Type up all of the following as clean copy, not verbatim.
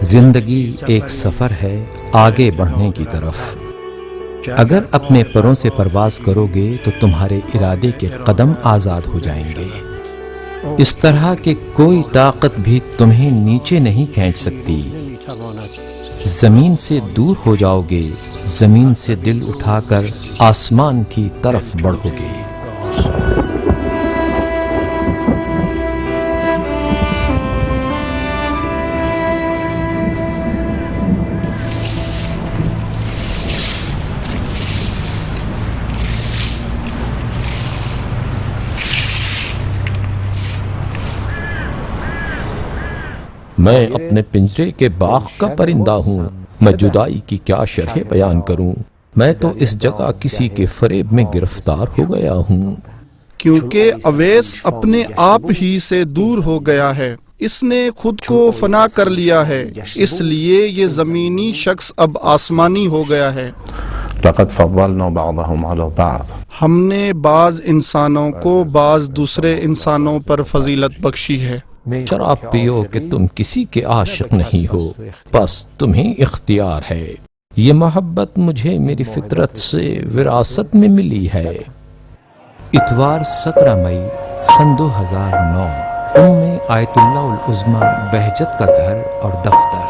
زندگی ایک سفر ہے آگے بڑھنے کی طرف۔ اگر اپنے پروں سے پرواز کرو گے تو تمہارے ارادے کے قدم آزاد ہو جائیں گے، اس طرح کہ کوئی طاقت بھی تمہیں نیچے نہیں کھینچ سکتی۔ زمین سے دور ہو جاؤ گے، زمین سے دل اٹھا کر آسمان کی طرف بڑھو گے۔ میں اپنے پنجرے کے باغ کا پرندہ ہوں، میں جدائی کی کیا شرح بیان کروں، میں تو اس جگہ کسی کے فریب میں گرفتار ہو گیا ہوں۔ کیونکہ اویس اپنے آپ ہی سے دور ہو گیا ہے، اس نے خود کو فنا کر لیا ہے، اس لیے یہ زمینی شخص اب آسمانی ہو گیا ہے۔ لقد فضلنا بعضهم على بعض، ہم نے بعض انسانوں کو بعض دوسرے انسانوں پر فضیلت بخشی ہے۔ شراب پیو کہ تم کسی کے عاشق نہیں ہو، بس تمہیں اختیار ہے۔ یہ محبت مجھے میری فطرت سے وراثت میں ملی ہے۔ اتوار 17 مئی سن 2009، آیت اللہ العظمی بہجت کا گھر اور دفتر۔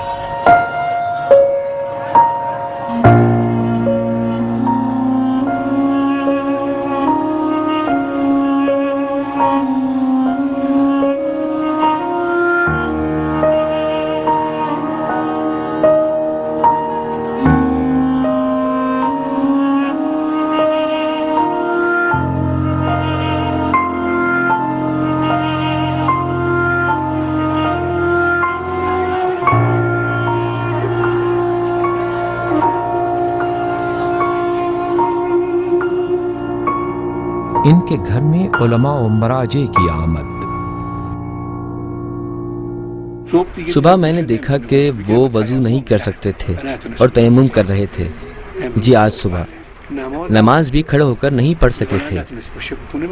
ان کے گھر میں علماء و مراجع کی آمد۔ صبح میں نے دیکھا کہ وہ وضو نہیں کر سکتے تھے اور تیمم کر رہے تھے۔ جی آج صبح نماز بھی کھڑے ہو کر نہیں پڑھ سکے تھے۔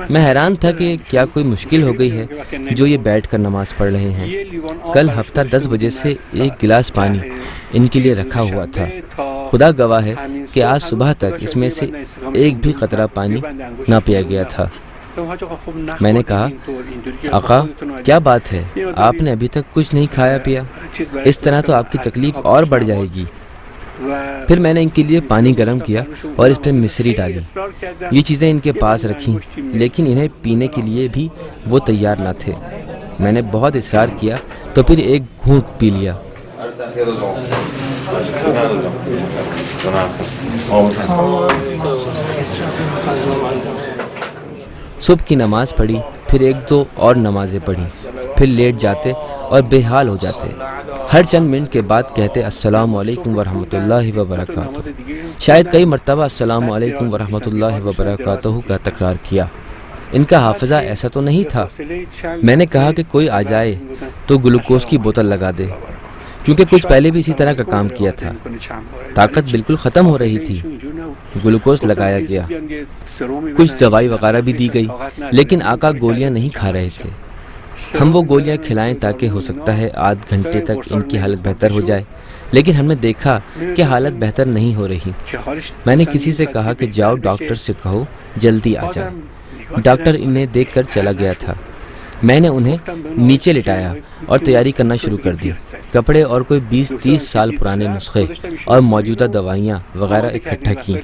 میں حیران تھا کہ کیا کوئی مشکل ہو گئی ہے جو یہ بیٹھ کر نماز پڑھ رہے ہیں۔ کل ہفتہ 10 بجے سے 1 گلاس پانی ان کے لیے رکھا ہوا تھا۔ خدا گواہ ہے کہ آج صبح تک اس میں سے ایک بھی قطرہ پانی نہ پیا گیا تھا۔ میں نے کہا، آقا کیا بات ہے، آپ نے ابھی تک کچھ نہیں کھایا پیا، اس طرح تو آپ کی تکلیف اور بڑھ جائے گی۔ پھر میں نے ان کے لیے پانی گرم کیا اور اس پہ مصری ڈالی۔ یہ چیزیں ان کے پاس رکھیں، لیکن انہیں پینے کے لیے بھی وہ تیار نہ تھے۔ میں نے بہت اصرار کیا تو پھر ایک گھونٹ پی لیا۔ صبح کی نماز پڑھی، پھر 1-2 اور نمازیں پڑھی، پھر لیٹ جاتے اور بے حال ہو جاتے۔ ہر چند منٹ کے بعد کہتے السلام علیکم ورحمۃ اللہ وبرکاتہ۔ شاید کئی مرتبہ السلام علیکم ورحمۃ اللہ وبرکاتہ کا تکرار کیا۔ ان کا حافظہ ایسا تو نہیں تھا۔ میں نے کہا کہ کوئی آ جائے تو گلوکوز کی بوتل لگا دے، کیونکہ کچھ پہلے بھی اسی طرح کا کام کیا تھا۔ طاقت بالکل ختم ہو رہی تھی۔ گلوکوز لگایا گیا، کچھ دوائی وغیرہ بھی دی گئی، لیکن آقا گولیاں نہیں کھا رہے تھے۔ ہم وہ گولیاں کھلائیں تاکہ ہو سکتا ہے آدھ گھنٹے تک ان کی حالت بہتر ہو جائے، لیکن ہم نے دیکھا کہ حالت بہتر نہیں ہو رہی۔ میں نے کسی سے کہا کہ جاؤ ڈاکٹر سے کہو جلدی آ جائے۔ ڈاکٹر انہیں دیکھ کر چلا گیا تھا۔ میں نے انہیں نیچے لٹایا اور تیاری کرنا شروع کر دی۔ کپڑے اور کوئی 20-30 سال پرانے نسخے اور موجودہ دوائیاں وغیرہ اکٹھا کی۔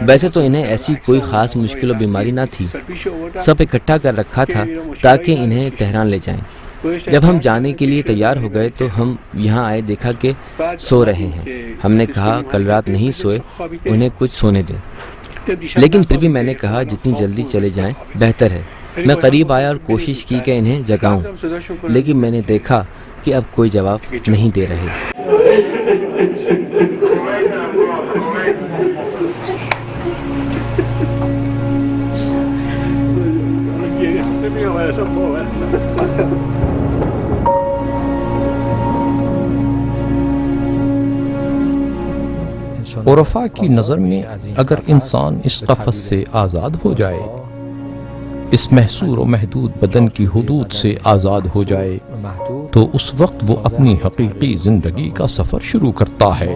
ویسے تو انہیں ایسی کوئی خاص مشکل و بیماری نہ تھی، سب اکٹھا کر رکھا تھا تاکہ انہیں تہران لے جائیں۔ جب ہم جانے کے لیے تیار ہو گئے تو ہم یہاں آئے، دیکھا کہ سو رہے ہیں۔ ہم نے کہا کل رات نہیں سوئے، انہیں کچھ سونے دیں، لیکن پھر بھی میں نے کہا جتنی جلدی چلے جائیں بہتر ہے۔ میں قریب آیا اور کوشش کی کہ انہیں جگاؤں، لیکن میں نے دیکھا کہ اب کوئی جواب نہیں دے رہے۔ عرفاء کی نظر میں اگر انسان اس قفس سے آزاد ہو جائے، اس محصور و محدود بدن کی حدود سے آزاد ہو جائے تو اس وقت وہ اپنی حقیقی زندگی کا سفر شروع کرتا ہے۔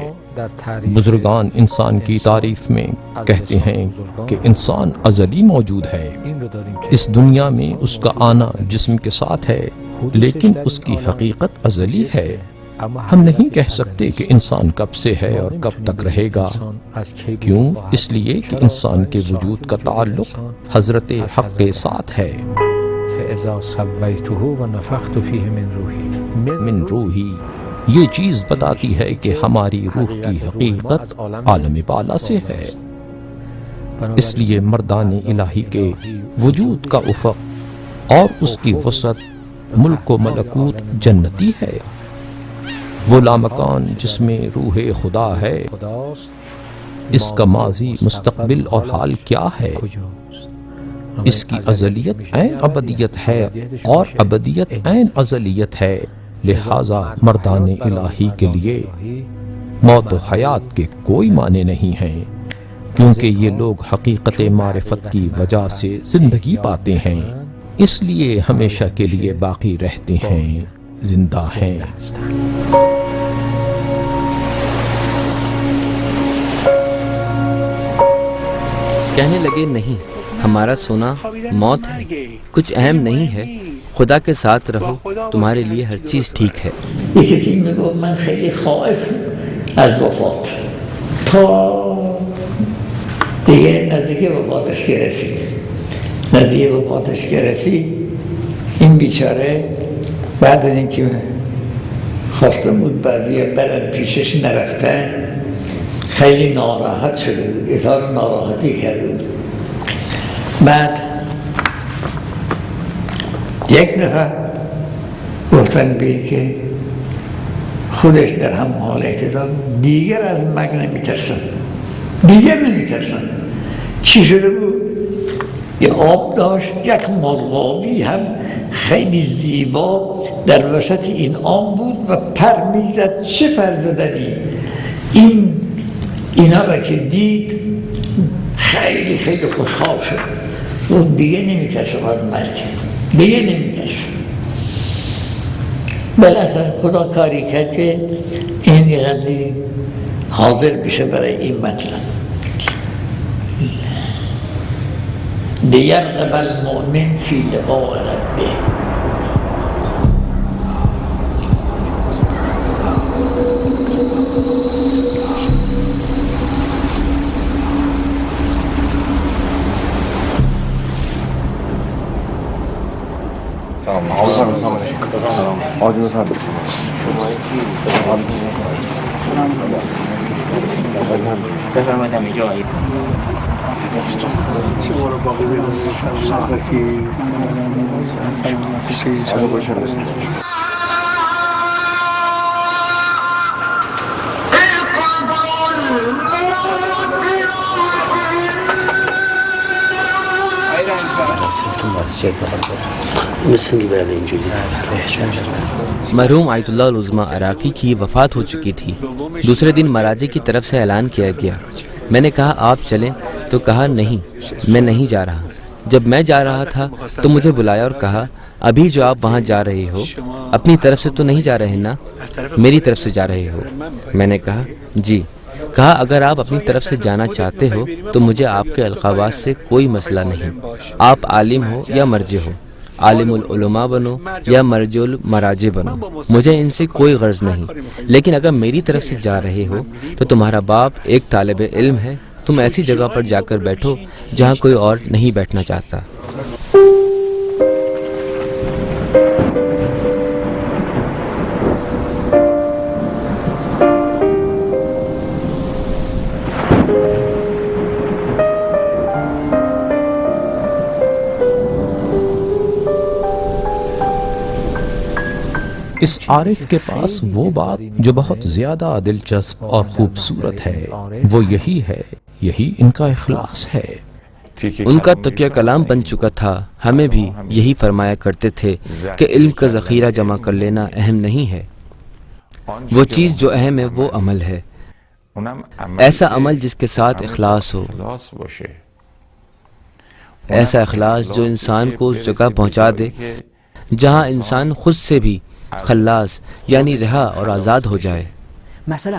بزرگان انسان کی تعریف میں کہتے ہیں کہ انسان ازلی موجود ہے۔ اس دنیا میں اس کا آنا جسم کے ساتھ ہے، لیکن اس کی حقیقت ازلی ہے۔ ہم نہیں کہہ سکتے کہ انسان کب سے ہے اور کب تک رہے گا۔ کیوں؟ اس لیے کہ انسان کے وجود کا تعلق حضرت حق کے ساتھ ہے۔ من روحی، یہ چیز بتاتی ہے کہ ہماری روح کی حقیقت عالم بالا سے ہے۔ اس لیے مردان الہی کے وجود کا افق اور اس کی وسعت ملک و ملکوت جنتی ہے۔ وہ لامکان جس میں روح خدا ہے، اس کا ماضی، مستقبل اور حال کیا ہے؟ اس کی ازلیت عین ابدیت ہے اور ابدیت عین ازلیت ہے۔ لہذا مردان الہی کے لیے موت و حیات کے کوئی معنی نہیں ہیں، کیونکہ یہ لوگ حقیقت معرفت کی وجہ سے زندگی پاتے ہیں، اس لیے ہمیشہ کے لیے باقی رہتے ہیں، زندہ ہیں۔ کہنے لگے نہیں، ہمارا سونا موت ہے، کچھ اہم نہیں ہے، خدا کے ساتھ رہو، تمہارے لیے ہر چیز ٹھیک ہے۔ یکی چیز میگو من خیلی خائف از وفات تا دیگه نزدیک وفاتش که رسید، نزدیک وفاتش که رسید این بیچاره بعد از اینکه خواسته بود بعضی برن پیشش نرفتن خیلی ناراحت شده بود، اظهار ناراحتی کرده بود. بعد یک دفعه گفتن به که خودش در هم حال اعتدال دیگر از مرگ نمیترسن، دیگر نمیترسن. چی شده بود؟ یه آب داشت، یک مرغابی هم خیلی زیبا در وسط این آب بود و پر میزد، چه پر زدنی. اینا را که دید خیلی خیلی خوشحال شد، اون دیگه نمیترسه از مرگ، دیگه نمیترسه. بالاخره خدا کاری کرد که این یه حاضر بشه برای این مطلب. لیرغب المؤمن فی لقاء ربه. مرحوم آیت اللہ العظمیٰ عراقی کی وفات ہو چکی تھی۔ دوسرے دن مراجع کی طرف سے اعلان کیا گیا۔ میں نے کہا آپ چلیں، تو کہا نہیں، میں نہیں جا رہا۔ جب میں جا رہا تھا تو مجھے بلایا اور کہا ابھی جو آپ وہاں جا رہے ہو اپنی طرف سے تو نہیں جا رہے نا، میری طرف سے جا رہے ہو؟ میں نے کہا جی۔ کہا اگر آپ اپنی طرف سے جانا چاہتے ہو تو مجھے آپ کے القابات سے کوئی مسئلہ نہیں، آپ عالم ہو یا مرجع ہو، عالم العلماء بنو یا مرجع المراجع بنو، مجھے ان سے کوئی غرض نہیں، لیکن اگر میری طرف سے جا رہے ہو تو تمہارا باپ ایک طالب علم ہے، تم ایسی جگہ پر جا کر بیٹھو جہاں کوئی اور نہیں بیٹھنا چاہتا۔ اس عارف کے پاس وہ بات جو بہت زیادہ دلچسپ اور خوبصورت ہے وہ یہی ہے، یہی ان کا اخلاص ہے۔ ان کا تکیہ کلام بن چکا تھا، ہمیں بھی یہی فرمایا کرتے تھے کہ علم کا ذخیرہ جمع کر لینا اہم نہیں ہے، وہ چیز جو اہم ہے وہ عمل ہے، ایسا عمل جس کے ساتھ اخلاص ہو۔ ایسا اخلاص جو انسان کو اس جگہ پہنچا دے جہاں انسان خود سے بھی خلاص یعنی رہا اور آزاد ہو جائے۔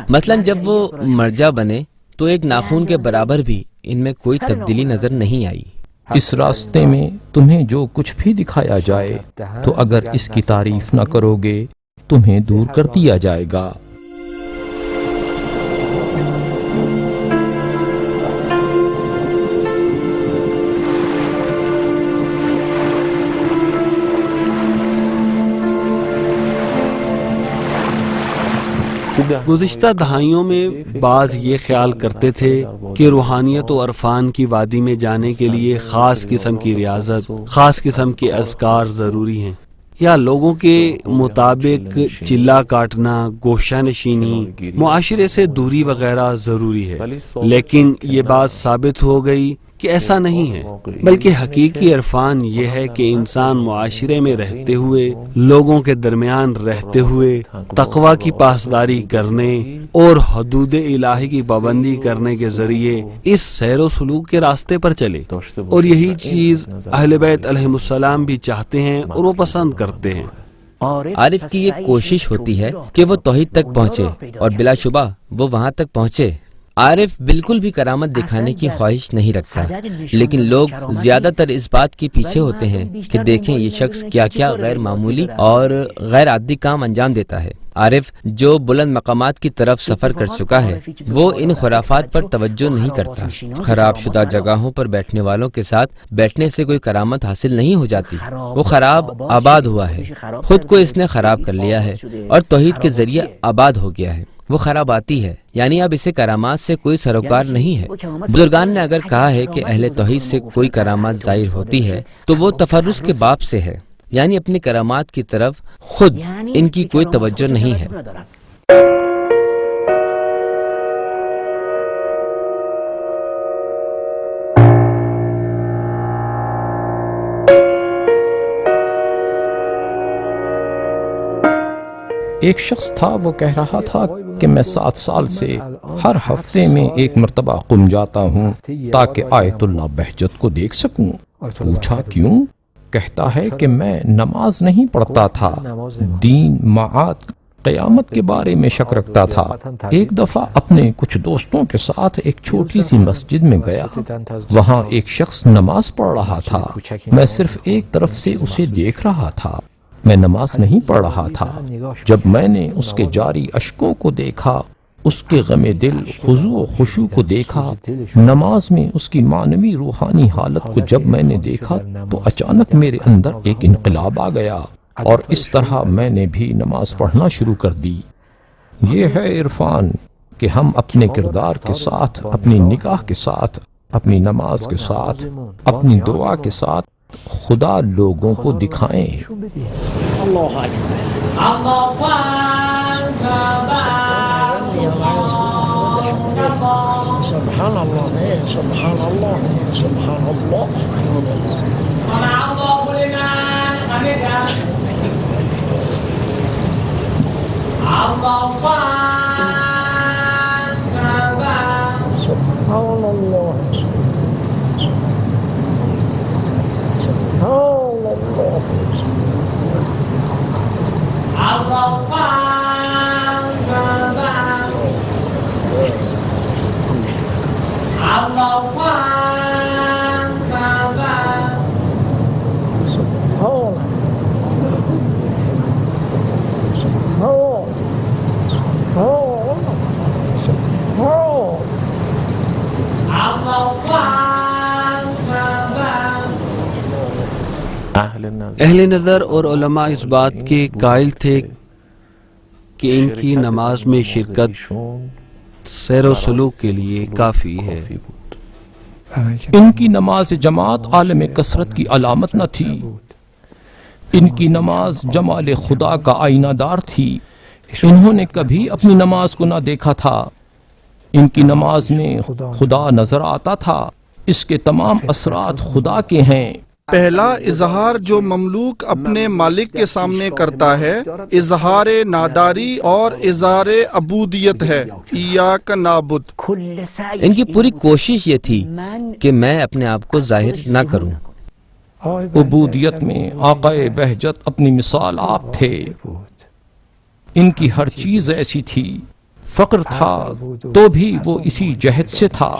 مثلا جب وہ مرجع بنے تو ایک ناخون کے برابر بھی ان میں کوئی تبدیلی نظر نہیں آئی۔ اس راستے میں تمہیں جو کچھ بھی دکھایا جائے تو اگر اس کی تعریف نہ کرو گے تمہیں دور کر دیا جائے گا۔ گزشتہ دہائیوں میں بعض یہ خیال کرتے تھے کہ روحانیت و عرفان کی وادی میں جانے کے لیے خاص قسم کی ریاضت، خاص قسم کے اذکار ضروری ہیں، یا لوگوں کے مطابق چلا کاٹنا، گوشہ نشینی، معاشرے سے دوری وغیرہ ضروری ہے۔ لیکن یہ بات ثابت ہو گئی کہ ایسا نہیں ہے، بلکہ حقیقی عرفان یہ ہے کہ انسان معاشرے میں رہتے ہوئے، لوگوں کے درمیان رہتے ہوئے تقوی کی پاسداری کرنے اور حدود الہی کی پابندی کرنے کے ذریعے اس سیر و سلوک کے راستے پر چلے، اور یہی چیز اہل بیت علیہم السلام بھی چاہتے ہیں اور وہ پسند کرتے ہیں۔ عارف کی یہ کوشش ہوتی ہے کہ وہ توحید تک پہنچے، اور بلا شبہ وہ وہاں تک پہنچے۔ عارف بالکل بھی کرامت دکھانے کی خواہش نہیں رکھتا، لیکن لوگ زیادہ تر اس بات کے پیچھے ہوتے ہیں کہ دیکھیں یہ شخص کیا کیا غیر معمولی اور غیر عادی کام انجام دیتا ہے۔ عارف جو بلند مقامات کی طرف سفر کر چکا ہے وہ ان خرافات پر توجہ نہیں کرتا۔ خراب شدہ جگہوں پر بیٹھنے والوں کے ساتھ بیٹھنے سے کوئی کرامت حاصل نہیں ہو جاتی، وہ خراب آباد ہوا ہے، خود کو اس نے خراب کر لیا ہے اور توحید کے ذریعے آباد ہو گیا ہے، وہ خراب آتی ہے، یعنی اب اسے کرامات سے کوئی سروکار نہیں ہے۔ بزرگان نے اگر کہا ہے کہ اہل توحید سے کوئی کرامات ظاہر ہوتی ہے تو وہ تفرس کے باب سے ہے، یعنی اپنی کرامات کی طرف خود ان کی کوئی توجہ نہیں ہے۔ ایک شخص تھا، وہ کہہ رہا تھا کہ میں 7 سال سے ہر ہفتے میں ایک مرتبہ قم جاتا ہوں تاکہ آیت اللہ بہجت کو دیکھ سکوں۔ پوچھا کیوں؟ کہتا ہے کہ میں نماز نہیں پڑھتا تھا، دین، معاد، قیامت کے بارے میں شک رکھتا تھا۔ ایک دفعہ اپنے کچھ دوستوں کے ساتھ ایک چھوٹی سی مسجد میں گیا، وہاں ایک شخص نماز پڑھ رہا تھا، میں صرف ایک طرف سے اسے دیکھ رہا تھا، میں نماز نہیں پڑھ رہا تھا۔ جب میں نے اس کے جاری اشکوں کو دیکھا، اس کے غم دل، خضوع و خشوع کو دیکھا، نماز میں اس کی معنوی روحانی حالت کو جب میں نے دیکھا تو اچانک میرے اندر ایک انقلاب آ گیا اور اس طرح میں نے بھی نماز پڑھنا شروع کر دی۔ یہ ہے عرفان کہ ہم اپنے کردار کے ساتھ، اپنی نگاہ کے ساتھ، اپنی نماز کے ساتھ، اپنی دعا کے ساتھ خدا لوگوں کو دکھائیں۔ سبحان اللہ، سبحان اللہ، سبحان اللہ۔ اہل نظر اور علماء اس بات کے قائل تھے کہ ان کی نماز میں شرکت سیر و سلوک کے لیے کافی ہے۔ ان کی نماز جماعت عالم کثرت کی علامت نہ تھی، ان کی نماز جمال خدا کا آئینہ دار تھی، انہوں نے کبھی اپنی نماز کو نہ دیکھا تھا، ان کی نماز میں خدا نظر آتا تھا، اس کے تمام اثرات خدا کے ہیں، پہلا اظہار جو مملوک اپنے مالک کے سامنے کرتا ہے اظہار ناداری اور اظہار عبودیت ہے، ایاک نعبد۔ ان کی پوری کوشش یہ تھی کہ میں اپنے آپ کو ظاہر نہ کروں۔ عبودیت میں آقا بہجت اپنی مثال آپ تھے، ان کی ہر چیز ایسی تھی، فقر تھا تو بھی وہ اسی جہد سے تھا۔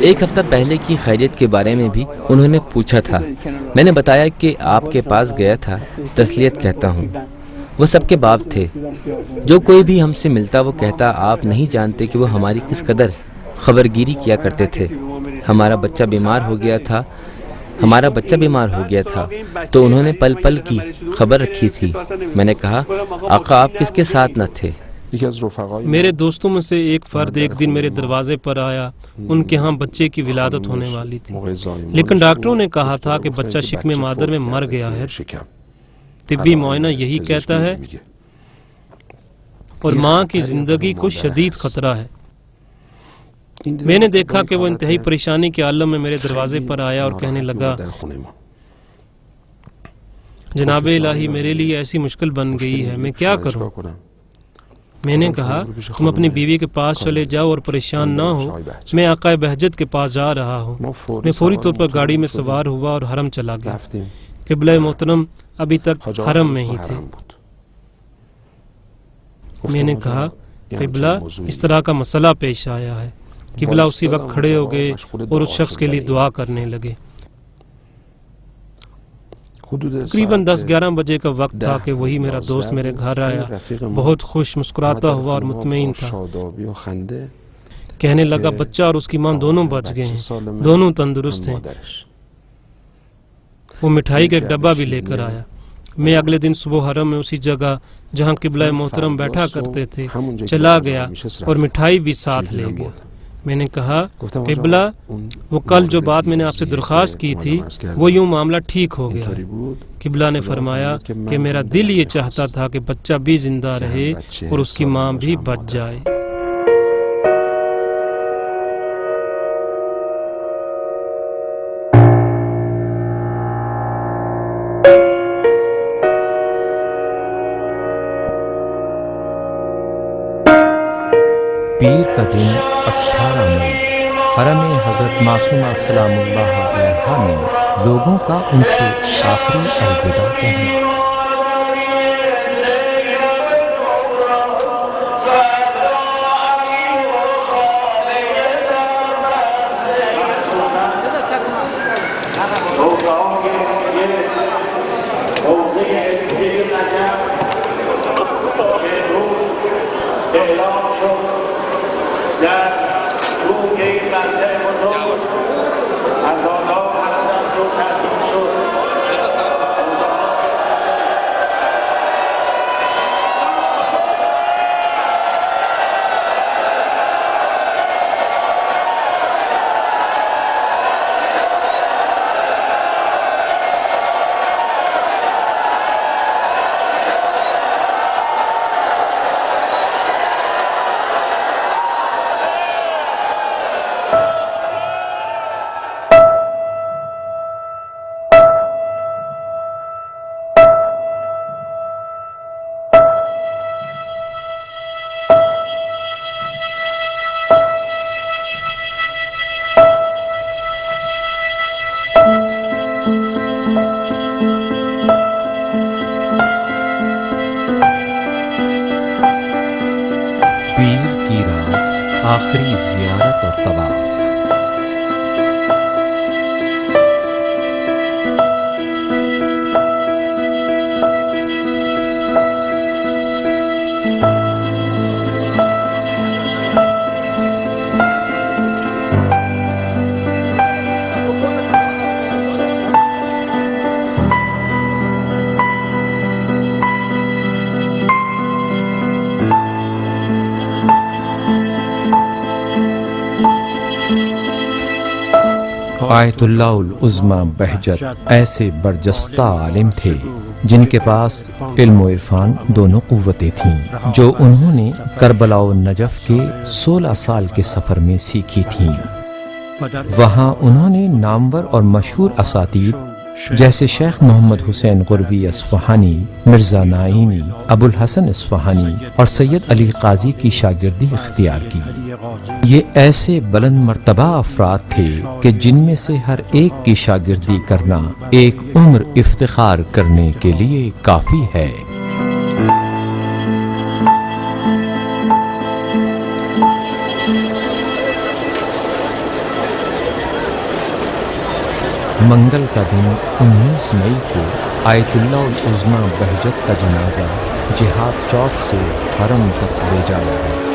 ایک ہفتہ پہلے کی خیریت کے بارے میں بھی انہوں نے پوچھا تھا۔ میں نے بتایا کہ آپ کے پاس گیا تھا، تسلیت کہتا ہوں۔ وہ سب کے باپ تھے، جو کوئی بھی ہم سے ملتا وہ کہتا آپ نہیں جانتے کہ وہ ہماری کس قدر خبرگیری کیا کرتے تھے۔ ہمارا بچہ بیمار ہو گیا تھا تو انہوں نے پل پل کی خبر رکھی تھی۔ میں نے کہا آقا آپ کس کے ساتھ نہ تھے؟ میرے دوستوں میں سے ایک فرد ایک دن میرے دروازے پر آیا، ان کے ہاں بچے کی ولادت ہونے والی تھی، لیکن ڈاکٹروں نے کہا تھا کہ بچہ شکم مادر میں مر گیا ہے۔ طبی معائنہ یہی کہتا ہے اور ماں کی زندگی کو شدید خطرہ ہے۔ میں نے دیکھا کہ وہ انتہائی پریشانی کے عالم میں میرے دروازے پر آیا اور کہنے لگا جناب الہی میرے لیے ایسی مشکل بن گئی ہے، میں کیا کروں؟ میں نے کہا تم اپنی بیوی کے پاس چلے جاؤ اور پریشان نہ ہو، میں آقا بہجت کے پاس جا رہا ہوں۔ میں فوری طور پر گاڑی میں سوار ہوا اور حرم چلا گیا۔ قبلہ محترم ابھی تک حرم میں ہی تھے۔ میں نے کہا قبلہ اس طرح کا مسئلہ پیش آیا ہے۔ قبلہ اسی وقت کھڑے ہو گئے اور اس شخص کے لیے دعا کرنے لگے۔ تقریباً 10-11 بجے کا وقت تھا کہ وہی میرا دوست میرے گھر آیا، بہت خوش مسکراتا ہوا اور مطمئن تھا۔ کہنے لگا بچہ اور اس کی ماں دونوں بچ گئے ہیں، دونوں تندرست ہیں۔ وہ مٹھائی کا ایک ڈبہ بھی لے کر آیا۔ میں اگلے دن صبح حرم میں اسی جگہ جہاں قبلہ محترم بیٹھا کرتے تھے چلا گیا اور مٹھائی بھی ساتھ لے گیا۔ میں نے کہا قبلہ وہ کل جو بات میں نے آپ سے درخواست کی تھی وہ یوں معاملہ ٹھیک ہو گیا۔ قبلہ نے فرمایا کہ میرا دل یہ چاہتا تھا کہ بچہ بھی زندہ رہے اور اس کی ماں بھی بچ جائے۔ پیر کا دن 18 مئی حرم حضرت معصومہ سلام اللہ علیہا میں لوگوں کا ان سے آخری الوداع کہنا۔ پیر کی رات، آخری زیارت اور طواف۔ آیت اللہ العظمی بہجت ایسے برجستہ عالم تھے جن کے پاس علم و عرفان دونوں قوتیں تھیں، جو انہوں نے کربلا و نجف کے 16 سال کے سفر میں سیکھی تھیں۔ وہاں انہوں نے نامور اور مشہور اساتید جیسے شیخ محمد حسین غروی اصفہانی، مرزا نعیمی، ابو الحسن اصفہانی اور سید علی قاضی کی شاگردی اختیار کی۔ یہ ایسے بلند مرتبہ افراد تھے کہ جن میں سے ہر ایک کی شاگردی کرنا ایک عمر افتخار کرنے کے لیے کافی ہے۔ منگل کا دن 19 مئی کو آیت اللہ العظمی بہجت کا جنازہ جہاد چوک سے حرم تک لے جایا گیا۔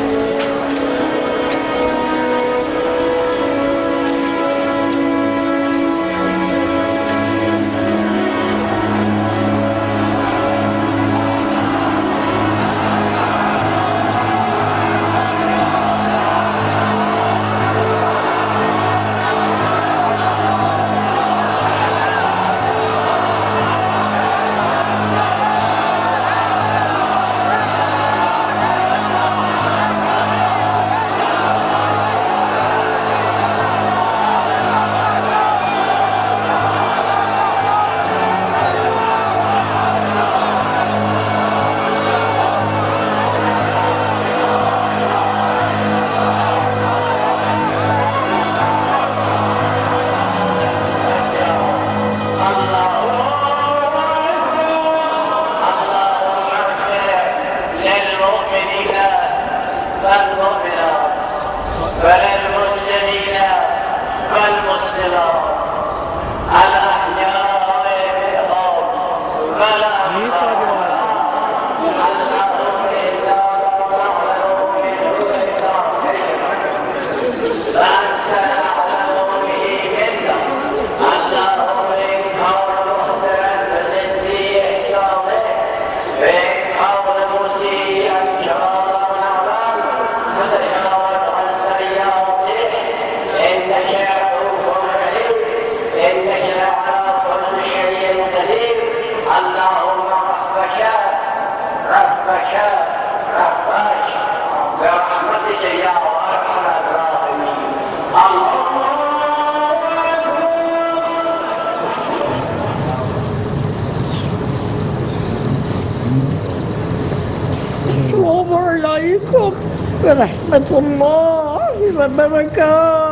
السلام علیکم ورحمۃ اللہ وبرکاتہ۔